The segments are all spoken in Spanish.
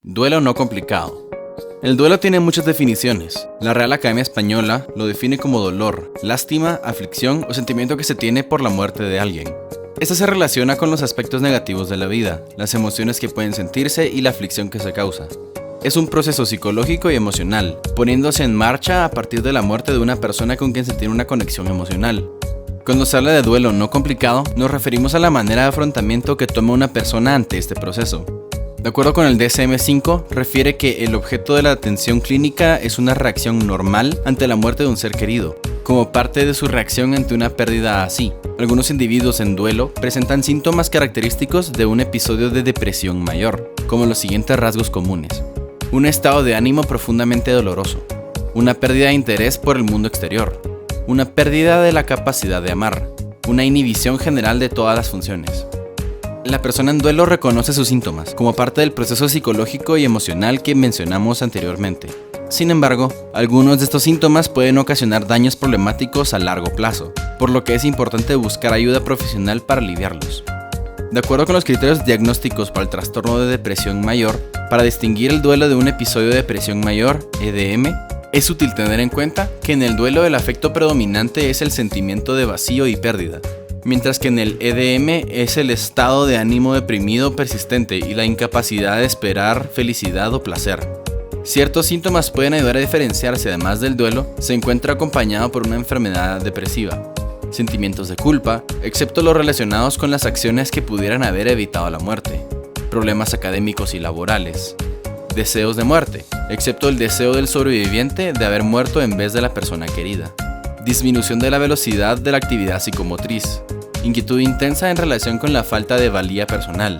Duelo no complicado. El duelo tiene muchas definiciones. La Real Academia Española lo define como dolor, lástima, aflicción o sentimiento que se tiene por la muerte de alguien. Esta se relaciona con los aspectos negativos de la vida, las emociones que pueden sentirse y la aflicción que se causa. Es un proceso psicológico y emocional, poniéndose en marcha a partir de la muerte de una persona con quien se tiene una conexión emocional. Cuando se habla de duelo no complicado, nos referimos a la manera de afrontamiento que toma una persona ante este proceso. De acuerdo con el DSM-5, refiere que el objeto de la atención clínica es una reacción normal ante la muerte de un ser querido, como parte de su reacción ante una pérdida así. Algunos individuos en duelo presentan síntomas característicos de un episodio de depresión mayor, como los siguientes rasgos comunes: un estado de ánimo profundamente doloroso, una pérdida de interés por el mundo exterior, una pérdida de la capacidad de amar, una inhibición general de todas las funciones. La persona en duelo reconoce sus síntomas como parte del proceso psicológico y emocional que mencionamos anteriormente. Sin embargo, algunos de estos síntomas pueden ocasionar daños problemáticos a largo plazo, por lo que es importante buscar ayuda profesional para aliviarlos. De acuerdo con los criterios diagnósticos para el trastorno de depresión mayor, para distinguir el duelo de un episodio de depresión mayor, EDM, es útil tener en cuenta que en el duelo el afecto predominante es el sentimiento de vacío y pérdida, mientras que en el EDM es el estado de ánimo deprimido persistente y la incapacidad de esperar felicidad o placer. Ciertos síntomas pueden ayudar a diferenciarse. Además del duelo, se encuentra acompañado por una enfermedad depresiva, sentimientos de culpa, excepto los relacionados con las acciones que pudieran haber evitado la muerte, problemas académicos y laborales, deseos de muerte, excepto el deseo del sobreviviente de haber muerto en vez de la persona querida, disminución de la velocidad de la actividad psicomotriz, inquietud intensa en relación con la falta de valía personal,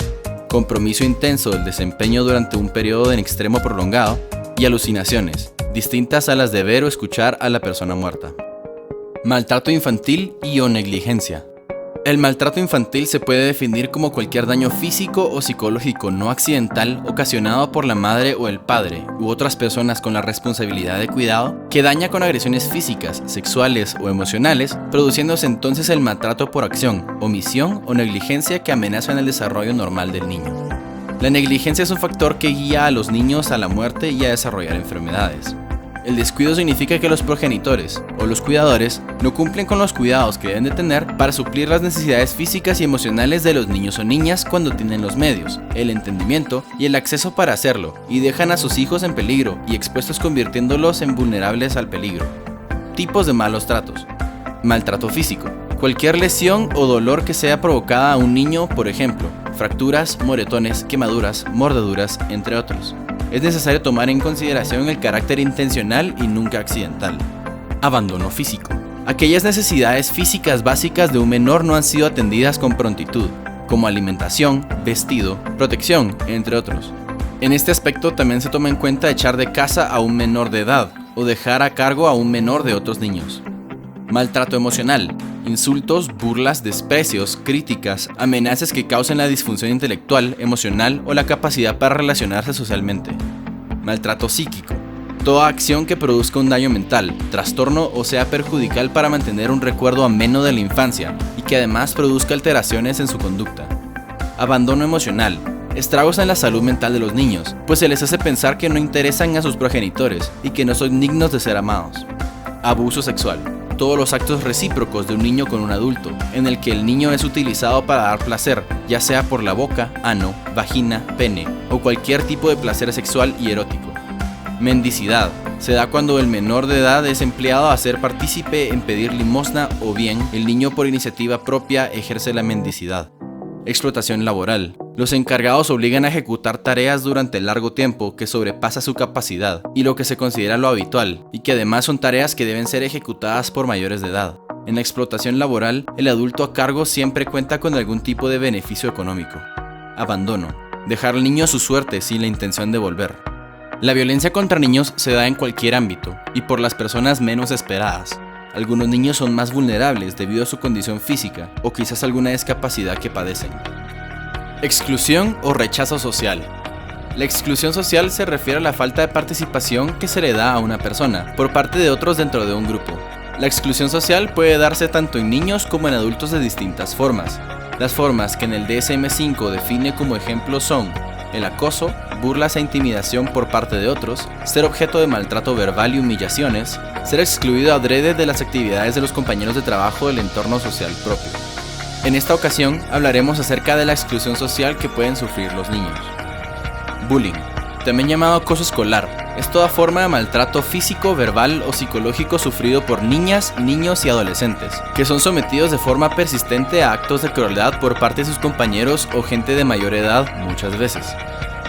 compromiso intenso del desempeño durante un periodo en extremo prolongado y alucinaciones, distintas a las de ver o escuchar a la persona muerta. Maltrato infantil y o negligencia. El maltrato infantil se puede definir como cualquier daño físico o psicológico no accidental ocasionado por la madre o el padre u otras personas con la responsabilidad de cuidado que daña con agresiones físicas, sexuales o emocionales, produciéndose entonces el maltrato por acción, omisión o negligencia que amenazan el desarrollo normal del niño. La negligencia es un factor que guía a los niños a la muerte y a desarrollar enfermedades. El descuido significa que los progenitores o los cuidadores no cumplen con los cuidados que deben de tener para suplir las necesidades físicas y emocionales de los niños o niñas cuando tienen los medios, el entendimiento y el acceso para hacerlo, y dejan a sus hijos en peligro y expuestos, convirtiéndolos en vulnerables al peligro. Tipos de malos tratos. Maltrato físico. Cualquier lesión o dolor que sea provocada a un niño, por ejemplo, fracturas, moretones, quemaduras, mordeduras, entre otros. Es necesario tomar en consideración el carácter intencional y nunca accidental. Abandono físico. Aquellas necesidades físicas básicas de un menor no han sido atendidas con prontitud, como alimentación, vestido, protección, entre otros. En este aspecto también se toma en cuenta echar de casa a un menor de edad o dejar a cargo a un menor de otros niños. Maltrato emocional. Insultos, burlas, desprecios, críticas, amenazas que causen la disfunción intelectual, emocional o la capacidad para relacionarse socialmente. Maltrato psíquico. Toda acción que produzca un daño mental, trastorno o sea perjudicial para mantener un recuerdo ameno de la infancia y que además produzca alteraciones en su conducta. Abandono emocional. Estragos en la salud mental de los niños, pues se les hace pensar que no interesan a sus progenitores y que no son dignos de ser amados. Abuso sexual. Todos los actos recíprocos de un niño con un adulto, en el que el niño es utilizado para dar placer, ya sea por la boca, ano, vagina, pene o cualquier tipo de placer sexual y erótico. Mendicidad. Se da cuando el menor de edad es empleado a ser partícipe en pedir limosna o bien el niño por iniciativa propia ejerce la mendicidad. Explotación laboral. Los encargados obligan a ejecutar tareas durante largo tiempo que sobrepasa su capacidad y lo que se considera lo habitual, y que además son tareas que deben ser ejecutadas por mayores de edad. En la explotación laboral, el adulto a cargo siempre cuenta con algún tipo de beneficio económico. Abandono. Dejar al niño a su suerte sin la intención de volver. La violencia contra niños se da en cualquier ámbito y por las personas menos esperadas. Algunos niños son más vulnerables debido a su condición física o quizás alguna discapacidad que padecen. Exclusión o rechazo social. La exclusión social se refiere a la falta de participación que se le da a una persona por parte de otros dentro de un grupo. La exclusión social puede darse tanto en niños como en adultos de distintas formas. Las formas que en el DSM-5 define como ejemplos son el acoso, burlas e intimidación por parte de otros, ser objeto de maltrato verbal y humillaciones, ser excluido adrede de las actividades de los compañeros de trabajo del entorno social propio. En esta ocasión hablaremos acerca de la exclusión social que pueden sufrir los niños. Bullying, también llamado acoso escolar, es toda forma de maltrato físico, verbal o psicológico sufrido por niñas, niños y adolescentes, que son sometidos de forma persistente a actos de crueldad por parte de sus compañeros o gente de mayor edad muchas veces.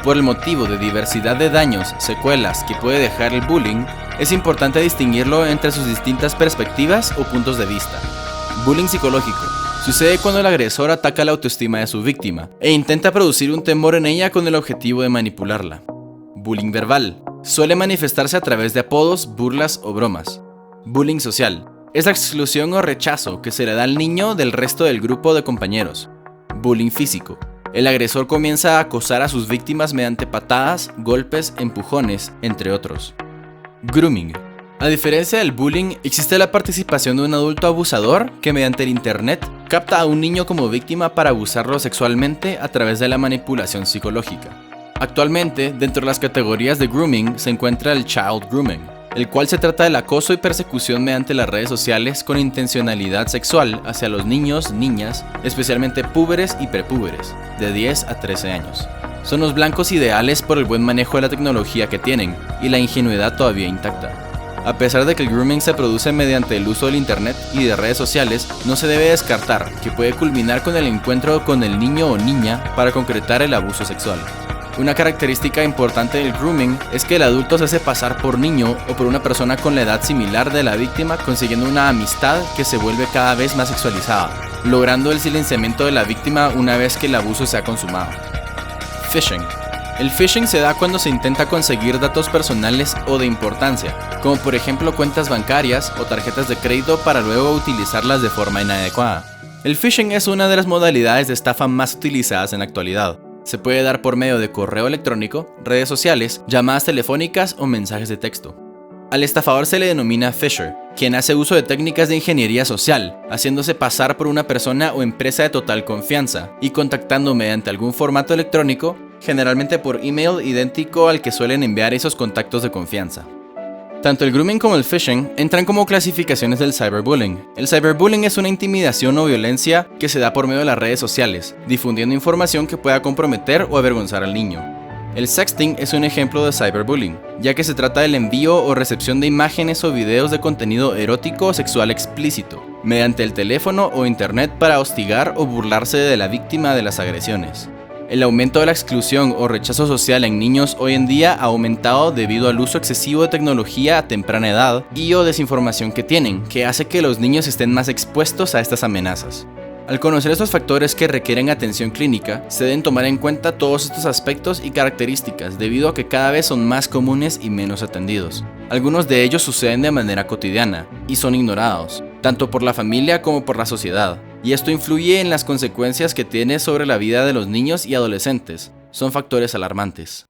Por el motivo de diversidad de daños, secuelas que puede dejar el bullying, es importante distinguirlo entre sus distintas perspectivas o puntos de vista. Bullying psicológico. Sucede cuando el agresor ataca la autoestima de su víctima e intenta producir un temor en ella con el objetivo de manipularla. Bullying verbal. Suele manifestarse a través de apodos, burlas o bromas. Bullying social. Es la exclusión o rechazo que se le da al niño del resto del grupo de compañeros. Bullying físico. El agresor comienza a acosar a sus víctimas mediante patadas, golpes, empujones, entre otros. Grooming. A diferencia del bullying, existe la participación de un adulto abusador que mediante el internet capta a un niño como víctima para abusarlo sexualmente a través de la manipulación psicológica. Actualmente, dentro de las categorías de grooming se encuentra el child grooming, el cual se trata del acoso y persecución mediante las redes sociales con intencionalidad sexual hacia los niños, niñas, especialmente púberes y prepúberes, de 10 a 13 años. Son los blancos ideales por el buen manejo de la tecnología que tienen y la ingenuidad todavía intacta. A pesar de que el grooming se produce mediante el uso del internet y de redes sociales, no se debe descartar que puede culminar con el encuentro con el niño o niña para concretar el abuso sexual. Una característica importante del grooming es que el adulto se hace pasar por niño o por una persona con la edad similar de la víctima, consiguiendo una amistad que se vuelve cada vez más sexualizada, logrando el silenciamiento de la víctima una vez que el abuso se ha consumado. Phishing. El phishing se da cuando se intenta conseguir datos personales o de importancia, como por ejemplo cuentas bancarias o tarjetas de crédito para luego utilizarlas de forma inadecuada. El phishing es una de las modalidades de estafa más utilizadas en la actualidad. Se puede dar por medio de correo electrónico, redes sociales, llamadas telefónicas o mensajes de texto. Al estafador se le denomina phisher, quien hace uso de técnicas de ingeniería social, haciéndose pasar por una persona o empresa de total confianza y contactando mediante algún formato electrónico, generalmente por email idéntico al que suelen enviar esos contactos de confianza. Tanto el grooming como el phishing entran como clasificaciones del cyberbullying. El cyberbullying es una intimidación o violencia que se da por medio de las redes sociales, difundiendo información que pueda comprometer o avergonzar al niño. El sexting es un ejemplo de cyberbullying, ya que se trata del envío o recepción de imágenes o videos de contenido erótico o sexual explícito, mediante el teléfono o internet para hostigar o burlarse de la víctima de las agresiones. El aumento de la exclusión o rechazo social en niños hoy en día ha aumentado debido al uso excesivo de tecnología a temprana edad y o desinformación que tienen, que hace que los niños estén más expuestos a estas amenazas. Al conocer estos factores que requieren atención clínica, se deben tomar en cuenta todos estos aspectos y características debido a que cada vez son más comunes y menos atendidos. Algunos de ellos suceden de manera cotidiana y son ignorados, tanto por la familia como por la sociedad. Y esto influye en las consecuencias que tiene sobre la vida de los niños y adolescentes. Son factores alarmantes.